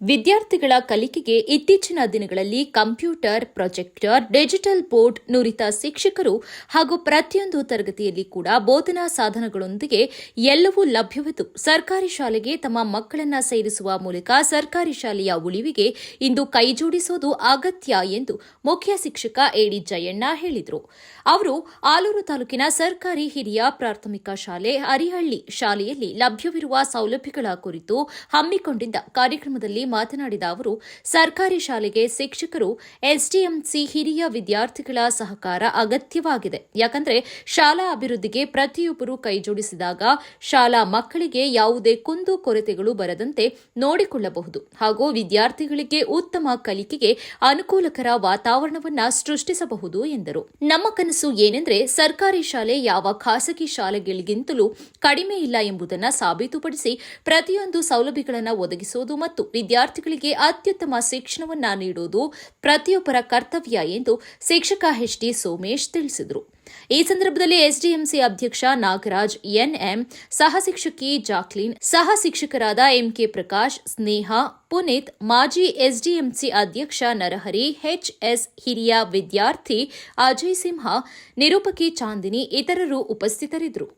ವಿದ್ಯಾರ್ಥಿಗಳ ಕಲಿಕೆಗೆ ಇತ್ತೀಚಿನ ದಿನಗಳಲ್ಲಿ ಕಂಪ್ಯೂಟರ್, ಪ್ರೊಜೆಕ್ಟರ್, ಡಿಜಿಟಲ್ ಬೋರ್ಡ್ ನುರಿತ ಶಿಕ್ಷಕರು ಹಾಗೂ ಪ್ರತಿಯೊಂದು ತರಗತಿಯಲ್ಲಿ ಕೂಡ ಬೋಧನಾ ಸಾಧನಗಳೊಂದಿಗೆ ಎಲ್ಲವೂ ಲಭ್ಯವಿದ್ದು ಸರ್ಕಾರಿ ಶಾಲೆಗೆ ತಮ್ಮ ಮಕ್ಕಳನ್ನ ಸೇರಿಸುವ ಮೂಲಕ ಸರ್ಕಾರಿ ಶಾಲೆಯ ಉಳಿವಿಗೆ ಇಂದು ಕೈಜೋಡಿಸುವುದು ಅಗತ್ಯ ಎಂದು ಮುಖ್ಯ ಶಿಕ್ಷಕ ಎಡಿ ಜಯಣ್ಣ ಹೇಳಿದರು. ಅವರು ಆಲೂರು ತಾಲೂಕಿನ ಸರ್ಕಾರಿ ಹಿರಿಯ ಪ್ರಾಥಮಿಕ ಶಾಲೆ ಅರಿಹಳ್ಳಿ ಶಾಲೆಯಲ್ಲಿ ಲಭ್ಯವಿರುವ ಸೌಲಭ್ಯಗಳ ಕುರಿತು ಹಮ್ಮಿಕೊಂಡಿದ್ದ ಕಾರ್ಯಕ್ರಮದಲ್ಲಿ ಮಾತನಾಡಿದ ಅವರು, ಸರ್ಕಾರಿ ಶಾಲೆಗೆ ಶಿಕ್ಷಕರು, ಎಸ್ಡಿಎಂಸಿ ಹಿರಿಯ ವಿದ್ಯಾರ್ಥಿಗಳ ಸಹಕಾರ ಅಗತ್ಯವಾಗಿದೆ. ಯಾಕಂದ್ರೆ ಶಾಲಾ ಅಭಿವೃದ್ಧಿಗೆ ಪ್ರತಿಯೊಬ್ಬರು ಕೈಜೋಡಿಸಿದಾಗ ಶಾಲಾ ಮಕ್ಕಳಿಗೆ ಯಾವುದೇ ಕುಂದು ಕೊರತೆಗಳು ಬರದಂತೆ ನೋಡಿಕೊಳ್ಳಬಹುದು ಹಾಗೂ ವಿದ್ಯಾರ್ಥಿಗಳಿಗೆ ಉತ್ತಮ ಕಲಿಕೆಗೆ ಅನುಕೂಲಕರ ವಾತಾವರಣವನ್ನ ಸೃಷ್ಟಿಸಬಹುದು ಎಂದರು. ನಮ್ಮ ಕನಸು ಏನೆಂದರೆ ಸರ್ಕಾರಿ ಶಾಲೆ ಯಾವ ಖಾಸಗಿ ಶಾಲೆಗಳಿಗಿಂತಲೂ ಕಡಿಮೆ ಇಲ್ಲ ಎಂಬುದನ್ನು ಸಾಬೀತುಪಡಿಸಿ ಪ್ರತಿಯೊಂದು ಸೌಲಭ್ಯಗಳನ್ನು ಒದಗಿಸುವುದು ಮತ್ತು ವಿದ್ಯಾರ್ಥಿಗಳಿಗೆ ಅತ್ಯುತ್ತಮ ಶಿಕ್ಷಣವನ್ನ ನೀಡುವುದು ಪ್ರತಿಯೊಬ್ಬರ ಕರ್ತವ್ಯ ಎಂದು ಶಿಕ್ಷಕ ಎಚ್ಡಿ ಸೋಮೇಶ್ ತಿಳಿಸಿದರು. ಈ ಸಂದರ್ಭದಲ್ಲಿ ಎಸ್ಡಿಎಂಸಿ ಅಧ್ಯಕ್ಷ ನಾಗರಾಜ್ ಎನ್ಎಂ, ಸಹ ಶಿಕ್ಷಕಿ ಜಾಕ್ಲಿನ್, ಸಹ ಶಿಕ್ಷಕರಾದ ಎಂಕೆ ಪ್ರಕಾಶ್, ಸ್ನೇಹ, ಪುನೀತ್, ಮಾಜಿ ಎಸ್ಡಿಎಂಸಿ ಅಧ್ಯಕ್ಷ ನರಹರಿ, ಎಚ್ಎಸ್ ಹಿರಿಯ ವಿದ್ಯಾರ್ಥಿ ಅಜಯ್ ಸಿಂಹ, ನಿರೂಪಕಿ ಚಾಂದಿನಿ ಇತರರು ಉಪಸ್ಥಿತರಿದ್ದರು.